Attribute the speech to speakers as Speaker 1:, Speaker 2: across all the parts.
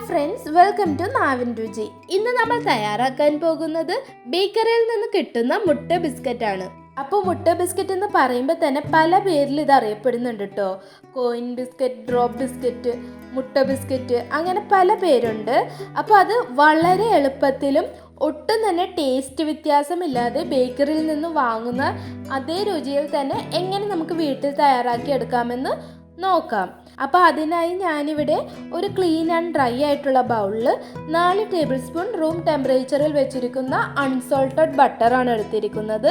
Speaker 1: Friends, welcome to നാവിൻ രുചി. ഇന്ന് നമ്മൾ തയ്യാറാക്കാൻ പോകുന്നത് ബേക്കറിയിൽ നിന്ന് കിട്ടുന്ന മുട്ട ബിസ്ക്കറ്റ് ആണ്. അപ്പോൾ മുട്ട ബിസ്ക്കറ്റ് എന്ന് പറയുമ്പോൾ തന്നെ പല പേരിൽ ഇത് അറിയപ്പെടുന്നുണ്ട് കേട്ടോ. കോയിൻ ബിസ്ക്കറ്റ്, ഡ്രോപ്പ് ബിസ്ക്കറ്റ്, മുട്ട ബിസ്ക്കറ്റ്, അങ്ങനെ പല പേരുണ്ട്. അപ്പോൾ അത് വളരെ എളുപ്പത്തിലും ഒട്ടും തന്നെ ടേസ്റ്റ് വ്യത്യാസമില്ലാതെ ബേക്കറിയിൽ നിന്ന് വാങ്ങുന്ന അതേ രുചിയിൽ തന്നെ എങ്ങനെ നമുക്ക് വീട്ടിൽ തയ്യാറാക്കി എടുക്കാമെന്ന് നോക്കാം. അപ്പോൾ അതിനായി ഞാനിവിടെ ഒരു ക്ലീൻ ആൻഡ് ഡ്രൈ ആയിട്ടുള്ള ബൗളിൽ 4 ടേബിൾ സ്പൂൺ റൂം ടെമ്പറേച്ചറിൽ വെച്ചിരിക്കുന്ന അൺസോൾട്ടഡ് ബട്ടറാണ് എടുത്തിരിക്കുന്നത്.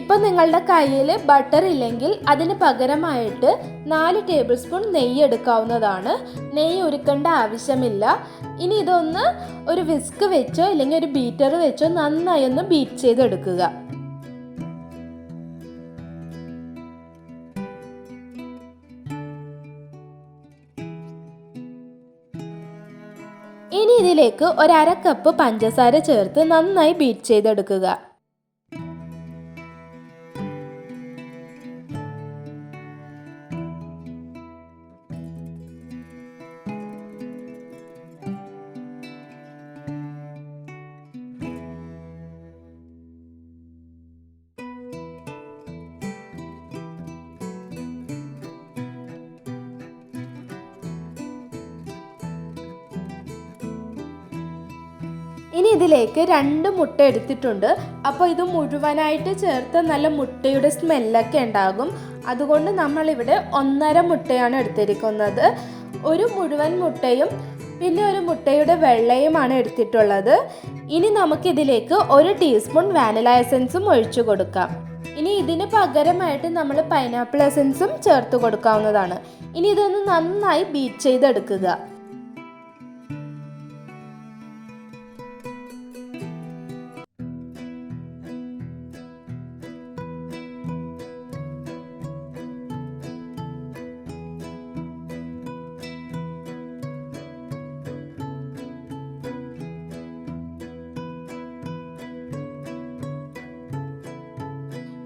Speaker 1: ഇപ്പോൾ നിങ്ങളുടെ കയ്യിൽ ബട്ടർ ഇല്ലെങ്കിൽ അതിന് പകരമായിട്ട് 4 ടേബിൾ സ്പൂൺ നെയ്യ് എടുക്കാവുന്നതാണ്. നെയ്യ് ഉരുക്കേണ്ട ആവശ്യമില്ല. ഇനി ഇതൊന്ന് ഒരു വിസ്ക് വെച്ചോ അല്ലെങ്കിൽ ഒരു ബീറ്റർ വെച്ചോ നന്നായി ഒന്ന് ബീറ്റ് ചെയ്തെടുക്കുക. ഇനി ഇതിലേക്ക് 1/2 കപ്പ് പഞ്ചസാര ചേർത്ത് നന്നായി ബീറ്റ് ചെയ്തെടുക്കുക. ഇനി ഇതിലേക്ക് 2 മുട്ട എടുത്തിട്ടുണ്ട്. അപ്പോൾ ഇത് മുഴുവനായിട്ട് ചേർത്ത് നല്ല മുട്ടയുടെ സ്മെല്ലൊക്കെ ഉണ്ടാകും. അതുകൊണ്ട് നമ്മളിവിടെ 1.5 മുട്ടയാണ് എടുത്തിരിക്കുന്നത്. ഒരു മുഴുവൻ മുട്ടയും പിന്നെ ഒരു മുട്ടയുടെ വെള്ളയുമാണ് എടുത്തിട്ടുള്ളത്. ഇനി നമുക്കിതിലേക്ക് 1 ടീസ്പൂൺ വാനില എസൻസും ഒഴിച്ചു കൊടുക്കാം. ഇനി ഇതിന് പകരമായിട്ട് നമ്മൾ പൈനാപ്പിൾ എസൻസും ചേർത്ത് കൊടുക്കാവുന്നതാണ്. ഇനി ഇതൊന്ന് നന്നായി ബീറ്റ് ചെയ്തെടുക്കുക.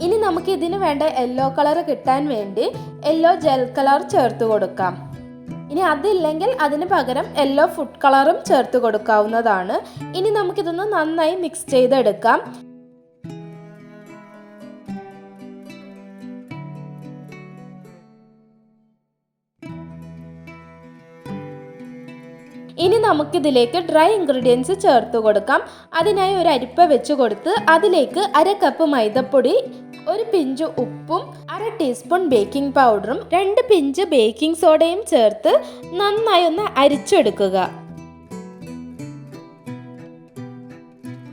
Speaker 1: ഇനി നമുക്ക് ഇതിന് വേണ്ട യെല്ലോ കളർ കിട്ടാൻ വേണ്ടി യെല്ലോ ജെൽ കളർ ചേർത്ത് കൊടുക്കാം. ഇനി അതില്ലെങ്കിൽ അതിന് പകരം യെല്ലോ ഫുഡ് കളറും ചേർത്ത് കൊടുക്കാവുന്നതാണ്. ഇനി നമുക്കിതൊന്ന് നന്നായി മിക്സ് ചെയ്തെടുക്കാം. ഇനി നമുക്കിതിലേക്ക് ഡ്രൈ ഇൻഗ്രീഡിയൻസ് ചേർത്ത് കൊടുക്കാം. അതിനായി ഒരു അരിപ്പ വെച്ച് കൊടുത്ത് അതിലേക്ക് 1/2 കപ്പ് മൈദപ്പൊടി, 1 പിഞ്ച് ഉപ്പും 1/2 ടീസ്പൂൺ ബേക്കിംഗ് പൗഡറും 2 പിഞ്ച് ബേക്കിംഗ് സോഡയും ചേർത്ത് നന്നായി ഒന്ന് അരിച്ചെടുക്കുക.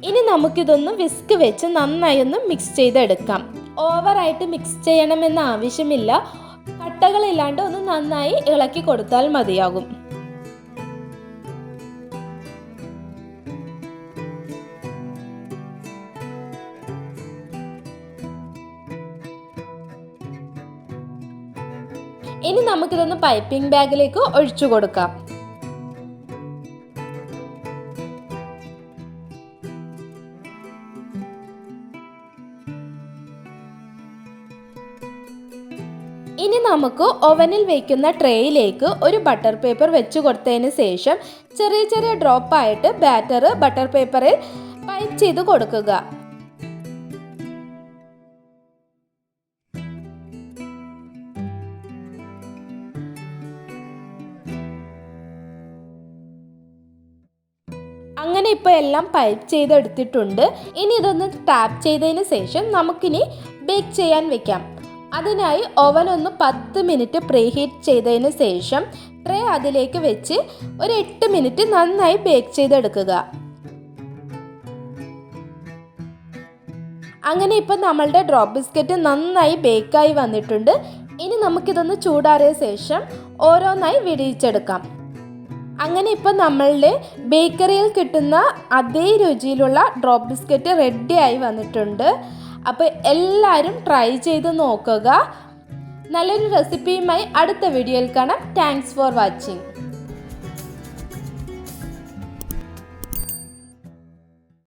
Speaker 1: ഇനി നമുക്കിതൊന്ന് വിസ്ക് വെച്ച് നന്നായി ഒന്ന് മിക്സ് ചെയ്തെടുക്കാം. ഓവറായിട്ട് മിക്സ് ചെയ്യണമെന്ന് ആവശ്യമില്ല. കട്ടകളില്ലാണ്ട് ഒന്ന് നന്നായി ഇളക്കി കൊടുത്താൽ മതിയാകും. ഇനി നമുക്കിതൊന്ന് പൈപ്പിംഗ് ബാഗിലേക്ക് ഒഴിച്ചു കൊടുക്കാം. ഇനി നമുക്ക് ഓവനിൽ വയ്ക്കുന്ന ട്രേയിലേക്ക് ഒരു ബട്ടർ പേപ്പർ വെച്ച് കൊടുത്തതിന് ശേഷം ചെറിയ ചെറിയ ഡ്രോപ്പായിട്ട് ബാറ്റർ ബട്ടർ പേപ്പറിൽ പൈപ്പ് ചെയ്ത് കൊടുക്കുക. അങ്ങനെ ഇപ്പോൾ എല്ലാം പൈപ്പ് ചെയ്തെടുത്തിട്ടുണ്ട്. ഇനി ഇതൊന്ന് ടാപ്പ് ചെയ്തതിന് ശേഷം നമുക്കിനി ബേക്ക് ചെയ്യാൻ വെക്കാം. അതിനായി ഓവൻ ഒന്ന് 10 മിനിറ്റ് പ്രീഹീറ്റ് ചെയ്തതിന് ശേഷം ട്രേ അതിലേക്ക് വെച്ച് ഒരു 8 മിനിറ്റ് നന്നായി ബേക്ക് ചെയ്തെടുക്കുക. അങ്ങനെ ഇപ്പോൾ നമ്മളുടെ ഡ്രോപ്പ് ബിസ്ക്കറ്റ് നന്നായി ബേക്കായി വന്നിട്ടുണ്ട്. ഇനി നമുക്കിതൊന്ന് ചൂടാറിയ ശേഷം ഓരോന്നായി വിടിയിച്ചെടുക്കാം. അങ്ങനെ ഇപ്പോൾ നമ്മളുടെ ബേക്കറിയിൽ കിട്ടുന്ന അതേ രുചിയിലുള്ള ഡ്രോപ്പ് ബിസ്ക്കറ്റ് റെഡി ആയി വന്നിട്ടുണ്ട്. അപ്പോൾ എല്ലാവരും ട്രൈ ചെയ്ത് നോക്കുക. നല്ലൊരു റെസിപ്പിയുമായി അടുത്ത വീഡിയോയിൽ കാണാം. Thanks for watching.